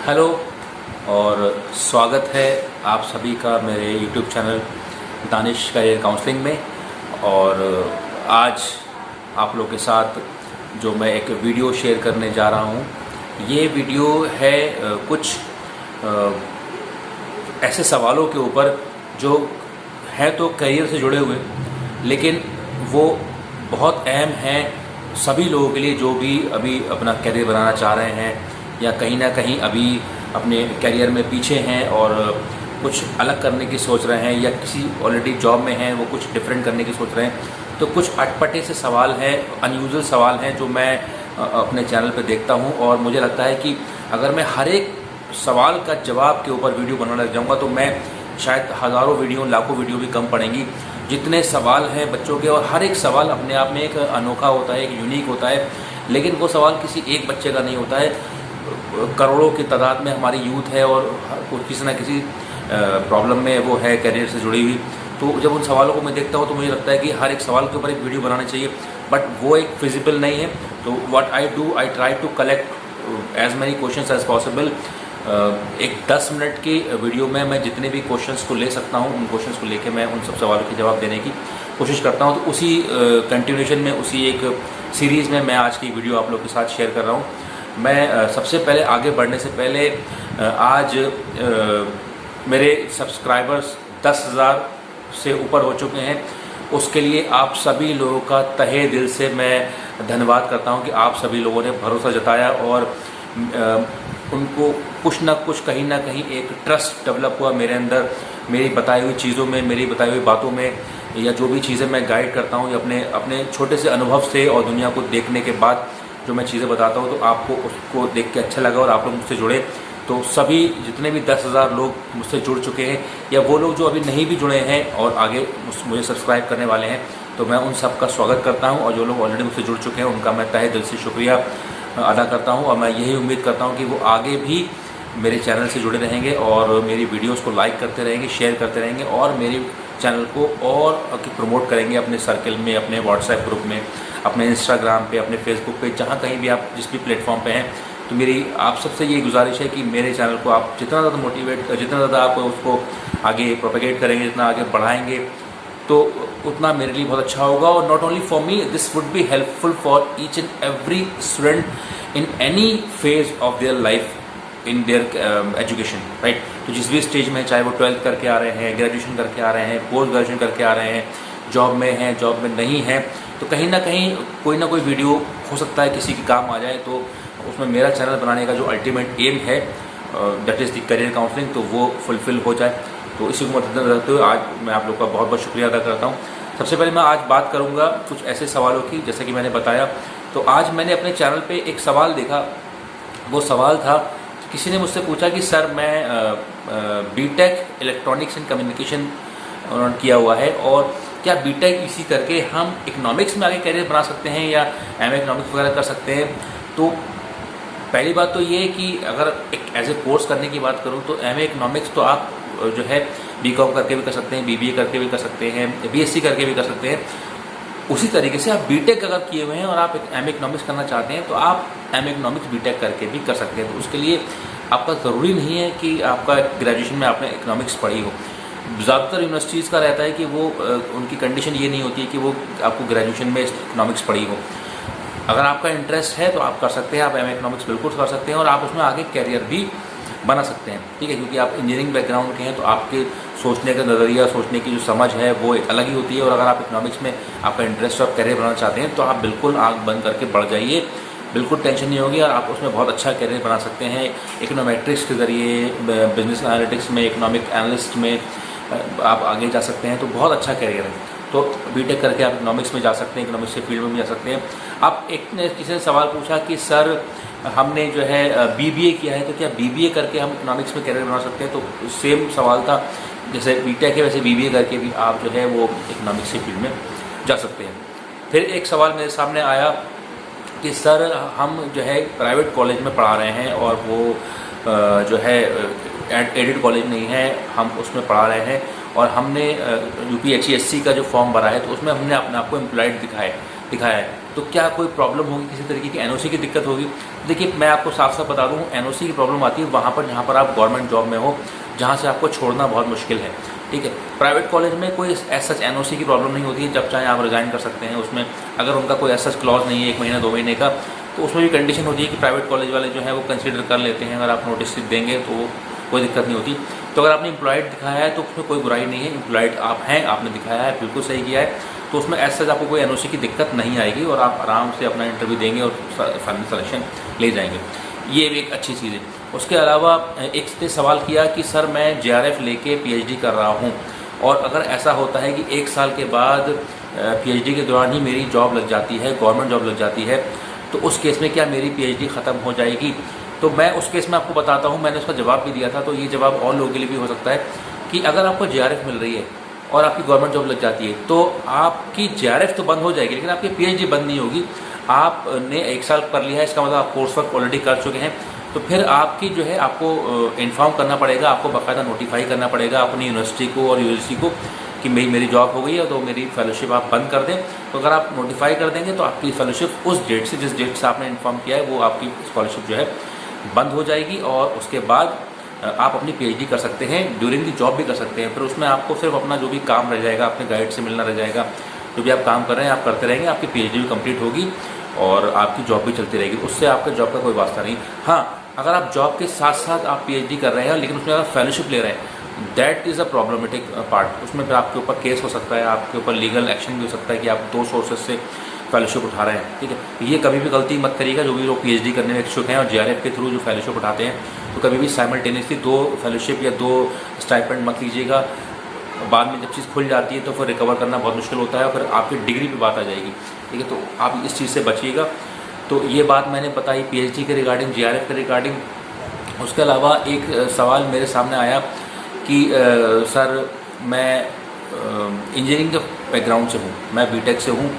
Hello और स्वागत है आप सभी का मेरे YouTube channel Danish career counselling में। और आज आप लोगों के साथ जो मैं एक वीडियो शेयर करने जा रहा हूँ, ये वीडियो है कुछ ऐसे सवालों के ऊपर जो है तो करियर से जुड़े हुए, लेकिन वो बहुत अहम हैं सभी लोगों के लिए जो भी अभी अपना करियर बनाना चाह रहे हैं या कहीं ना कहीं अभी अपने करियर में पीछे हैं और कुछ अलग करने की सोच रहे हैं, या किसी ऑलरेडी जॉब में हैं वो कुछ डिफरेंट करने की सोच रहे हैं। तो कुछ अटपटे से सवाल हैं, अनयूजुअल सवाल हैं जो मैं अपने चैनल पे देखता हूं, और मुझे लगता है कि अगर मैं हर एक सवाल का जवाब के ऊपर वीडियो बनाने लग जाऊँगा तो मैं शायद हज़ारों वीडियो, लाखों वीडियो भी कम पड़ेंगी। जितने सवाल हैं बच्चों के, और हर एक सवाल अपने आप में एक अनोखा होता है, एक यूनिक होता है, लेकिन वो सवाल किसी एक बच्चे का नहीं होता है। करोड़ों की तादाद में हमारी यूथ है और किसी ना किसी प्रॉब्लम में वो है करियर से जुड़ी हुई। तो जब उन सवालों को मैं देखता हूँ तो मुझे लगता है कि हर एक सवाल के ऊपर एक वीडियो बनानी चाहिए, बट वो एक फिजिबल नहीं है। तो what I do, I try to collect as many questions as possible. एक 10 मिनट की वीडियो में मैं जितने भी क्वेश्चंस को ले सकता हूँ, उन क्वेश्चंस को लेके मैं उन सब सवालों के जवाब देने की कोशिश करता हूँ। तो उसी कंटिन्यूशन में, उसी एक सीरीज़ में मैं आज की वीडियो आप लोग के साथ शेयर कर रहा हूँ। मैं सबसे पहले आगे बढ़ने से पहले आज मेरे सब्सक्राइबर्स 10,000 से ऊपर हो चुके हैं। उसके लिए आप सभी लोगों का तहे दिल से मैं धन्यवाद करता हूं कि आप सभी लोगों ने भरोसा जताया और उनको कुछ ना कुछ, कहीं ना कहीं एक ट्रस्ट डेवलप हुआ मेरे अंदर, मेरी बताई हुई चीज़ों में, मेरी बताई हुई बातों में, या जो भी चीज़ें मैं गाइड करता हूँ, या अपने छोटे से अनुभव से और दुनिया को देखने के बाद जो मैं चीज़ें बताता हूँ, तो आपको उसको देख के अच्छा लगा और आप लोग मुझसे जुड़े। तो सभी जितने भी 10,000 लोग मुझसे जुड़ चुके हैं, या वो लोग जो अभी नहीं भी जुड़े हैं और आगे मुझे सब्सक्राइब करने वाले हैं, तो मैं उन सब का स्वागत करता हूँ। और जो लोग ऑलरेडी मुझसे जुड़ चुके हैं उनका मैं तहे दिल से शुक्रिया अदा करता हूँ। और मैं यही उम्मीद करता हूँ कि वो आगे भी मेरे चैनल से जुड़े रहेंगे और मेरी वीडियोस को लाइक करते रहेंगे, शेयर करते रहेंगे, और मेरे चैनल को और प्रमोट करेंगे अपने सर्कल में, अपने व्हाट्सएप ग्रुप में, अपने इंस्टाग्राम पे, अपने फेसबुक पे, जहाँ कहीं भी आप जिस भी प्लेटफॉर्म पे हैं। तो मेरी आप सबसे ये गुजारिश है कि मेरे चैनल को आप जितना ज़्यादा मोटिवेट, जितना ज़्यादा आप उसको आगे प्रोपेगेट करेंगे, जितना आगे बढ़ाएंगे, तो उतना मेरे लिए बहुत अच्छा होगा। और not only for me, this would be helpful for each and every student in any phase of their life, in their education, right. तो जिस भी स्टेज में, चाहे वो 12th करके आ रहे हैं, ग्रेजुएशन करके आ रहे हैं, पोस्ट ग्रेजुएशन करके आ रहे हैं, जॉब में हैं, जॉब में नहीं हैं, तो कहीं ना कहीं कोई ना कोई वीडियो हो सकता है किसी के काम आ जाए। तो उसमें मेरा चैनल बनाने का जो अल्टीमेट एम है, that is the career counselling, तो वो फुलफिल हो जाए। तो इसी को मद्देनजर रखते हुए आज मैं आप लोग का बहुत बहुत शुक्रिया अदा करता हूँ। सबसे पहले मैं आज बात करूँगा कुछ ऐसे सवालों की, जैसे कि मैंने बताया। तो आज मैंने अपने चैनल पर एक सवाल देखा। वो सवाल था, किसी ने मुझसे पूछा कि सर मैं बीटेक इलेक्ट्रॉनिक्स एंड कम्युनिकेशन उन्होंने किया हुआ है, और क्या बीटेक इसी करके हम इकोनॉमिक्स में आगे करियर बना सकते हैं या एमए इकोनॉमिक्स वगैरह कर सकते हैं। तो पहली बात तो ये है कि अगर एक एज ए कोर्स करने की बात करूँ तो एमए इकोनॉमिक्स तो आप जो है बीकॉम करके भी कर सकते हैं, बीबीए करके भी कर सकते हैं, बीएससी करके भी कर सकते हैं। उसी तरीके से आप बीटेक अगर किए हुए हैं और आप एमए इकोनॉमिक्स करना चाहते हैं तो आप एमए इकोनॉमिक्स बीटेक करके भी कर सकते हैं। तो उसके लिए आपका ज़रूरी नहीं है कि आपका ग्रेजुएशन में आपने इकोनॉमिक्स पढ़ी हो। ज़्यादातर यूनिवर्सिटीज़ का रहता है कि वो उनकी कंडीशन ये नहीं होती है कि वो आपको ग्रेजुएशन में इकोनॉमिक्स पढ़ी हो। अगर आपका इंटरेस्ट है तो आप कर सकते हैं, आप एमए इकोनॉमिक्स बिल्कुल कर सकते हैं, और आप उसमें आगे कैरियर भी बना सकते हैं, ठीक है। क्योंकि आप इंजीनियरिंग बैकग्राउंड के हैं तो आपके सोचने का नज़रिया, सोचने की जो समझ है वो एक अलग ही होती है। और अगर आप इकोनॉमिक्स में आपका इंटरेस्ट और कैरियर बनाना चाहते हैं तो आप बिल्कुल आँख बंद करके बढ़ जाइए, बिल्कुल टेंशन नहीं होगी, और आप उसमें बहुत अच्छा कैरियर बना सकते हैं। इकोनोमेट्रिक्स के ज़रिए, बिजनेस एनालिटिक्स में, इकोनॉमिक एनालिस्ट में आप आगे जा सकते हैं, तो बहुत अच्छा कैरियर है। तो बीटेक करके आप इकोनॉमिक्स में जा सकते हैं, इकोनॉमिक्स के फील्ड में भी जा सकते हैं। आप किसी ने सवाल पूछा कि सर हमने जो है बीबीए किया है, तो क्या बीबीए करके हम इकोनॉमिक्स में कैरियर बना सकते हैं। तो सेम सवाल था, जैसे बीटेक है वैसे बीबीए करके भी आप जो है वो इकोनॉमिक्स के फील्ड में जा सकते हैं। फिर एक सवाल मेरे सामने आया कि सर हम जो है प्राइवेट कॉलेज में पढ़ा रहे हैं, और वो जो है एडेड कॉलेज नहीं है, हम उसमें पढ़ा रहे हैं, और हमने यूपीएचईएससी का जो फॉर्म भरा है तो उसमें हमने अपने आप को एम्प्लॉयड दिखाया है। तो क्या कोई प्रॉब्लम होगी, किसी तरीके की एनओसी की दिक्कत होगी? देखिए मैं आपको साफ साफ बता दूं, एनओसी की प्रॉब्लम आती है वहाँ पर जहाँ पर आप गवर्नमेंट जॉब में हो, जहाँ से आपको छोड़ना बहुत मुश्किल है, ठीक है। प्राइवेट कॉलेज में कोई ऐसा एनओसी की प्रॉब्लम नहीं होती है, जब चाहे आप रिज़ाइन कर सकते हैं। उसमें अगर उनका कोई ऐसा क्लॉज नहीं है 1 महीना 2 महीने का, तो उसमें भी कंडीशन होती है कि प्राइवेट कॉलेज वाले जो है वो कंसीडर कर लेते हैं, अगर आप नोटिस देंगे तो वो कोई दिक्कत नहीं होती। तो अगर आपने एम्प्लॉयड दिखाया है तो उसमें कोई बुराई नहीं है, एम्प्लॉयड आप हैं, आपने दिखाया है, बिल्कुल सही किया है, तो उसमें ऐसा आपको कोई एनओसी की दिक्कत नहीं आएगी और आप आराम से अपना इंटरव्यू देंगे और फाइनल सिलेक्शन ले जाएंगे। ये भी एक अच्छी चीज़ है। उसके अलावा एक ने सवाल किया कि सर मैं जेआरएफ लेके पीएचडी कर रहा हूँ, और अगर ऐसा होता है कि 1 साल के बाद पीएचडी के दौरान ही मेरी जॉब लग जाती है, गवर्नमेंट जॉब लग जाती है, तो उस केस में क्या मेरी पीएचडी ख़त्म हो जाएगी? तो मैं उस केस में आपको बताता हूँ, मैंने उसका जवाब भी दिया था, तो ये जवाब और लोगों के लिए भी हो सकता है कि अगर आपको जेआरएफ मिल रही है और आपकी गवर्नमेंट जॉब लग जाती है, तो आपकी जेआरएफ तो बंद हो जाएगी, लेकिन आपकी पीएचडी बंद नहीं होगी। आपने 1 साल कर लिया है, इसका मतलब आप कोर्स वर्क ऑलरेडी कर चुके हैं, तो फिर आपकी जो है आपको इन्फॉर्म करना पड़ेगा, आपको बाकायदा नोटिफाई करना पड़ेगा अपनी यूनिवर्सिटी को और यूजीसी को कि मेरी जॉब हो गई है, तो मेरी फेलोशिप आप बंद कर दें। तो अगर आप नोटिफाई कर देंगे तो आपकी फेलोशिप उस डेट से, जिस डेट से आपने इन्फॉर्म किया है, वो आपकी स्कॉलरशिप जो है बंद हो जाएगी, और उसके बाद आप अपनी पीएचडी कर सकते हैं, ड्यूरिंग दी जॉब भी कर सकते हैं। फिर उसमें आपको सिर्फ अपना जो भी काम रह जाएगा, अपने गाइड से मिलना रह जाएगा, जो भी आप काम कर रहे हैं आप करते रहेंगे, आपकी पीएचडी भी कंप्लीट होगी और आपकी जॉब भी चलती रहेगी, उससे आपका जॉब का कोई वास्ता नहीं। हाँ, अगर आप जॉब के साथ साथ आप पीएचडी कर रहे हैं लेकिन उसमें अगर फेलोशिप ले रहे हैं, that is a problematic part. उसमें फिर आपके ऊपर केस हो सकता है, आपके ऊपर लीगल एक्शन भी हो सकता है कि आप 2 सोर्सेज से फेलोशिप उठा रहे हैं, ठीक है। ये कभी भी गलती मत करिएगा, जो भी लोग पीएचडी करने में इच्छुक हैं और जेआरएफ के थ्रू जो फेलोशिप उठाते हैं, तो कभी भी साइमल्टेनियसली 2 फेलोशिप या 2 स्टाइपेंड मत लीजिएगा। बाद में जब चीज़ खुल जाती है तो फिर रिकवर करना बहुत मुश्किल होता है और फिर आपकी डिग्री पे बात आ जाएगी, ठीक है। तो आप इस चीज़ से बचिएगा। तो ये बात मैंने बताई पीएचडी के रिगार्डिंग, जेआरएफ के रिगार्डिंग। उसके अलावा एक सवाल मेरे सामने आया कि सर मैं इंजीनियरिंग के बैकग्राउंड से हूँ, मैं बीटेक से हूँ,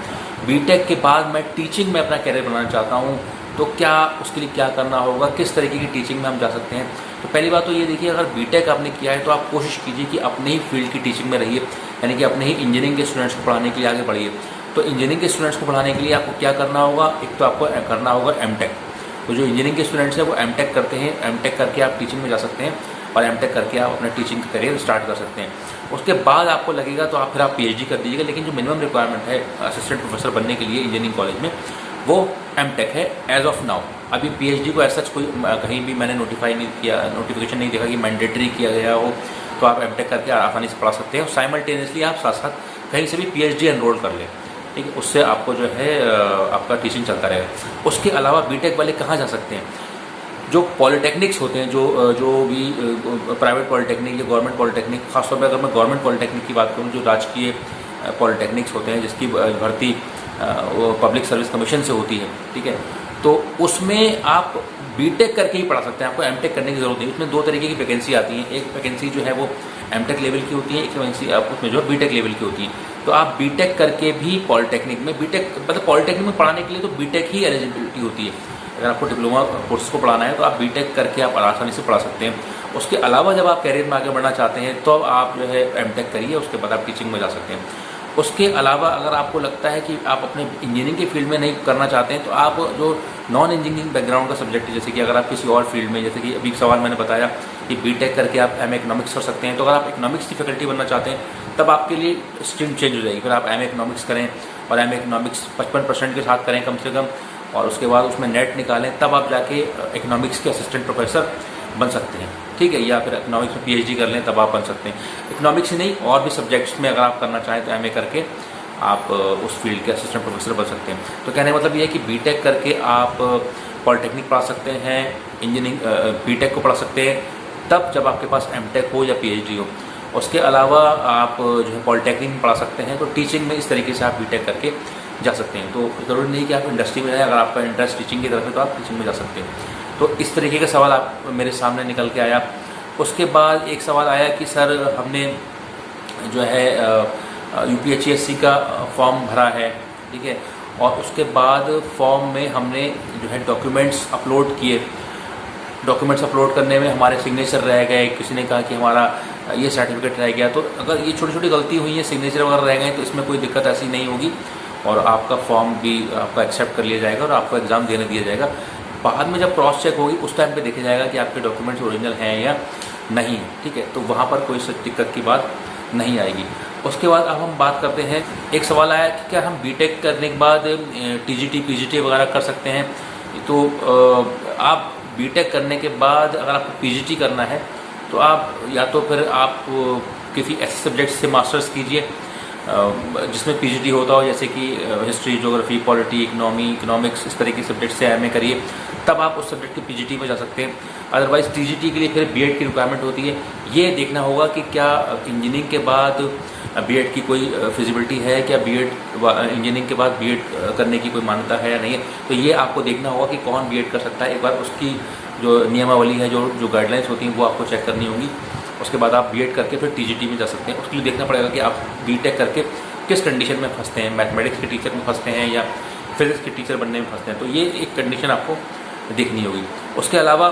बीटेक के बाद मैं टीचिंग में अपना कैरियर बनाना चाहता हूँ, तो क्या उसके लिए क्या करना होगा, किस तरीके की टीचिंग में हम जा सकते हैं? तो पहली बात तो ये देखिए, अगर बीटेक आपने किया है तो आप कोशिश कीजिए कि अपने ही फील्ड की टीचिंग में रहिए, यानी कि अपने ही इंजीनियरिंग के स्टूडेंट्स को पढ़ाने के लिए आगे बढ़िए। तो इंजीनियरिंग के स्टूडेंट्स को पढ़ाने के लिए आपको क्या करना होगा? एक तो आपको करना होगा एमटेक। तो जो इंजीनियरिंग के स्टूडेंट्स हैं वो एमटेक करते हैं, एमटेक करके आप टीचिंग में जा सकते हैं और एमटेक करके आप अपना टीचिंग का करियर स्टार्ट कर सकते हैं। उसके बाद आपको लगेगा तो आप पीएचडी कर दीजिएगा, लेकिन जो मिनिमम रिक्वायरमेंट है असिस्टेंट प्रोफेसर बनने के लिए इंजीनियरिंग कॉलेज में, वो एमटेक है एज ऑफ नाउ। अभी पीएचडी को ऐसा कोई कहीं भी मैंने नोटिफिकेशन नहीं देखा कि मैंडेटरी किया गया हो, तो आप एमटेक करके आसानी से पढ़ा सकते हैं और साइमल्टेनियसली आप साथ साथ कहीं से भी पीएचडी एनरोल कर लें, ठीक है। उससे आपको जो है आपका टीचिंग चलता रहेगा। उसके अलावा बीटेक वाले कहाँ जा सकते हैं? जो पॉलिटेक्निक्स होते हैं, जो भी प्राइवेट पॉलिटेक्निक या गवर्नमेंट पॉलिटेक्निक, खासतौर पर अगर मैं गवर्नमेंट पॉलिटेक्निक की बात करूँ, जो राजकीय पॉलिटेक्निक्स होते हैं जिसकी भर्ती पब्लिक सर्विस कमीशन से होती है, ठीक है, तो उसमें आप बीटेक करके ही पढ़ा सकते हैं, आपको एमटेक करने की जरूरत नहीं। उसमें 2 तरीके की वैकेंसी आती हैं, एक वैकेंसी जो है वो एमटेक लेवल की होती है, एक वैकेंसी उसमें जो है बीटेक लेवल की होती है। तो आप बीटेक करके भी पॉलिटेक्निक में, बीटेक मतलब पॉलिटेक्निक में पढ़ाने के लिए तो बीटेक ही एलिजिबिलिटी होती है। अगर आपको डिप्लोमा कोर्सेज को पढ़ाना है तो आप बीटेक करके आप आसानी से पढ़ा सकते हैं। उसके अलावा जब आप कैरियर में आगे बढ़ना चाहते हैं तो आप जो है एमटेक करिए, उसके बाद आप टीचिंग में जा सकते हैं। उसके अलावा अगर आपको लगता है कि आप अपने इंजीनियरिंग के फील्ड में नहीं करना चाहते हैं, तो आप जो नॉन इंजीनियरिंग बैकग्राउंड का सब्जेक्ट है, जैसे कि अगर आप किसी और फील्ड में, जैसे कि अभी सवाल मैंने बताया कि बीटेक करके आप एमए इकोनॉमिक्स कर सकते हैं, तो अगर आप इकोनॉमिक्स की फैकल्टी बनना चाहते हैं तब आपके लिए स्ट्रीम चेंज हो जाएगी। फिर आप एमए इकोनॉमिक्स करें और एमए इकोनॉमिक्स 55% के साथ करें कम से कम, और उसके बाद उसमें नेट निकालें, तब आप जाके इकोनॉमिक्स के असिस्टेंट प्रोफेसर बन सकते हैं, ठीक है। या फिर इकोनॉमिक्स में पीएचडी कर लें तब आप बन सकते हैं। इकोनॉमिक्स ही नहीं, और भी सब्जेक्ट्स में अगर आप करना चाहें तो एमए करके आप उस फील्ड के असिस्टेंट प्रोफेसर बन सकते हैं। तो कहने का मतलब ये है कि बीटेक करके आप पॉलिटेक्निक पढ़ा सकते हैं, इंजीनियरिंग बीटेक को पढ़ा सकते हैं तब जब आपके पास एमटेक हो या पीएचडी हो। उसके अलावा आप जो है पॉलिटेक्निक में पढ़ा सकते हैं, तो टीचिंग में इस तरीके से आप बीटेक करके जा सकते हैं। तो ज़रूरी नहीं कि आप इंडस्ट्री में जाएं, अगर आपका इंटरेस्ट टीचिंग की तरफ है तो आप टीचिंग में जा सकते हैं। तो इस तरीके का सवाल आप मेरे सामने निकल के आया। उसके बाद एक सवाल आया कि सर हमने जो है यूपीएचसीएससी का फॉर्म भरा है, ठीक है, और उसके बाद फॉर्म में हमने जो है डॉक्यूमेंट्स अपलोड किए, डॉक्यूमेंट्स अपलोड करने में हमारे सिग्नेचर रह गए, किसी ने कहा कि हमारा ये सर्टिफिकेट रह गया। तो अगर ये छोटी छोटी गलती हुई है, सिग्नेचर वगैरह रह गए, तो इसमें कोई दिक्कत ऐसी नहीं होगी। और आपका फॉर्म भी आपका एक्सेप्ट कर लिया जाएगा और आपको एग्ज़ाम देने दिया जाएगा। बाद में जब क्रॉस चेक होगी उस टाइम पे देखा जाएगा कि आपके डॉक्यूमेंट्स ओरिजिनल हैं या नहीं, ठीक है। तो वहाँ पर कोई दिक्कत की बात नहीं आएगी। उसके बाद अब हम बात करते हैं, एक सवाल आया कि क्या हम बीटेक करने के बाद टीजीटी पीजीटी वगैरह कर सकते हैं। तो आप बीटेक करने के बाद अगर आपको पीजीटी करना है तो आप या तो फिर आप किसी ऐसे सब्जेक्ट से मास्टर्स कीजिए जिसमें पीजीटी होता हो, जैसे कि हिस्ट्री, ज्योग्राफी, पॉलिटी, इकोनॉमिक्स, इस तरह के सब्जेक्ट से एमए करिए, तब आप उस सब्जेक्ट की पीजीटी में जा सकते हैं। अदरवाइज़ टीजीटी के लिए फिर बीएड की रिक्वायरमेंट होती है। ये देखना होगा कि क्या इंजीनियरिंग के बाद बीएड की कोई फिजिबिलिटी है, क्या बीएड इंजीनियरिंग के बाद बीएड करने की कोई मान्यता है या नहीं है। तो ये आपको देखना होगा कि कौन बीएड कर सकता है। एक बार उसकी जो नियमावली है, जो गाइडलाइंस होती हैं, वो आपको चेक करनी होगी। उसके बाद आप बीएड करके फिर टीजीटी में जा सकते हैं। उसके लिए देखना पड़ेगा कि आप बीटेक करके किस कंडीशन में फंसते हैं, मैथमेटिक्स के टीचर में फंसते हैं या फिजिक्स के टीचर बनने में फंसते हैं। तो ये एक कंडीशन आपको देखनी होगी। उसके अलावा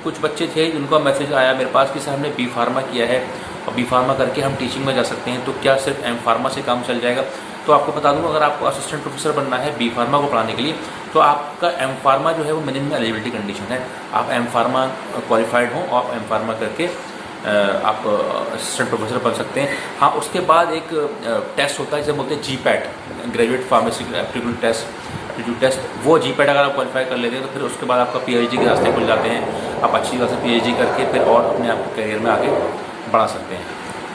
कुछ बच्चे थे जिनका मैसेज आया मेरे पास कि सर हमने बी फार्मा किया है और बी फार्मा करके हम टीचिंग में जा सकते हैं, तो क्या सिर्फ एम फार्मा से काम चल जाएगा। तो आपको बता दूँ, अगर आपको असिस्टेंट प्रोफेसर बनना है बी फार्मा को पढ़ाने के लिए, तो आपका एम फार्मा जो है वो मिनिमम एलिजिबिलिटी कंडीशन है। आप एम फार्मा क्वालिफाइड हों और एम फार्मा करके आप असिस्टेंट प्रोफेसर बन सकते हैं। हाँ, उसके बाद एक टेस्ट होता है जिसे बोलते हैं GPAT, graduate pharmacy aptitude test. वो जीपैट अगर आप क्वालिफाई कर लेते हैं तो फिर उसके बाद आपका पीएचडी के रास्ते खुल जाते हैं। आप अच्छी तरह से पीएचडी करके फिर और अपने आप करियर में आगे बढ़ा सकते हैं।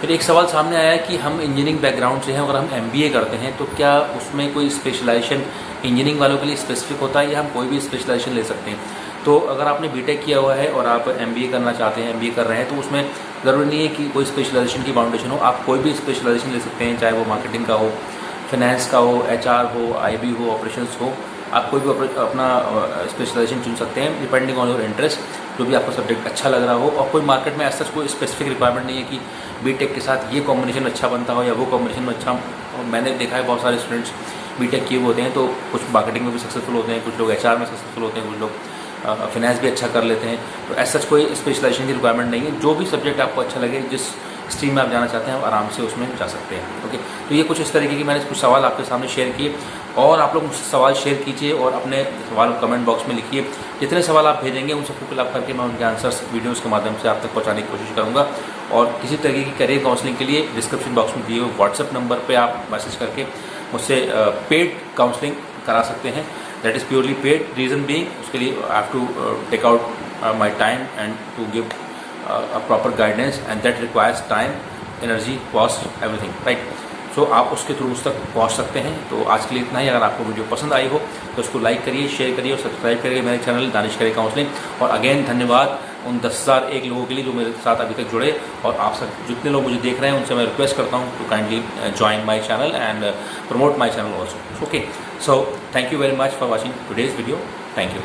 फिर एक सवाल सामने आया कि हम इंजीनियरिंग बैकग्राउंड से हैं, अगर हम एमबीए करते हैं तो क्या उसमें कोई स्पेशलाइजेशन इंजीनियरिंग वालों के लिए स्पेसिफिक होता है या हम कोई भी स्पेशलाइजेशन ले सकते हैं। तो अगर आपने बीटेक किया हुआ है और आप एमबीए करना चाहते हैं, एमबीए कर रहे हैं, तो उसमें ज़रूरी नहीं है कि कोई स्पेशलाइजेशन की फाउंडेशन हो। आप कोई भी स्पेशलाइजेशन ले सकते हैं, चाहे वो मार्केटिंग का हो, फाइनेंस का हो, एचआर हो, आईबी हो, ऑपरेशंस हो। आप कोई भी अपना स्पेशलाइजेशन चुन सकते हैं डिपेंडिंग ऑन योर इंटरेस्ट, जो भी आपका सब्जेक्ट अच्छा लग रहा हो। और कोई मार्केट में ऐसा कोई स्पेसिफिक रिक्वायरमेंट नहीं है कि बीटेक के साथ ये कॉम्बिनेशन अच्छा बनता हो या वो कॉम्बिनेशन अच्छा। मैंने देखा है बहुत सारे स्टूडेंट्स बीटेक किए होते हैं तो कुछ मार्केटिंग में भी सक्सेसफुल होते हैं, कुछ लोग एचआर में सक्सेसफुल होते हैं, कुछ लोग फाइनेंस भी अच्छा कर लेते हैं। तो ऐसा कोई स्पेशलाइजेशन की रिक्वायरमेंट नहीं है। जो भी सब्जेक्ट आपको अच्छा लगे, जिस स्ट्रीम में आप जाना चाहते हैं, आप आराम से उसमें जा सकते हैं। ओके, तो ये कुछ इस तरीके की मैंने कुछ सवाल आपके सामने शेयर किए और आप लोग मुझसे सवाल शेयर कीजिए और अपने सवाल कमेंट बॉक्स में लिखिए। जितने सवाल आप भेजेंगे उन सबको फिलअप करके मैं उनके आंसर्स वीडियोज़ के माध्यम से आप तक पहुँचाने की कोशिश करूँगा। और किसी तरीके की करियर काउंसलिंग के लिए डिस्क्रिप्शन बॉक्स में दिए हुए व्हाट्सएप नंबर पर आप मैसेज करके मुझसे पेड काउंसलिंग करा सकते हैं। That is purely paid, reason being उसके लिए I have to take out my time and to give a proper guidance and that requires time, energy, cost, everything, right? So आप उसके through उस तक पहुँच सकते हैं। तो आज के लिए इतना ही। अगर आपको वीडियो पसंद आई हो तो उसको लाइक करिए, शेयर करिए और सब्सक्राइब करिए मेरे चैनल दानिश करियर काउंसलिंग। और अगेन धन्यवाद उन 10,001 लोगों के लिए जो मेरे साथ अभी तक जुड़े, और आप सब जितने लोग मुझे देख रहे हैं उनसे मैं रिक्वेस्ट करता हूँ to kindly join my channel and promote my channel also. Okay, so thank you very much for watching today's video. Thank you.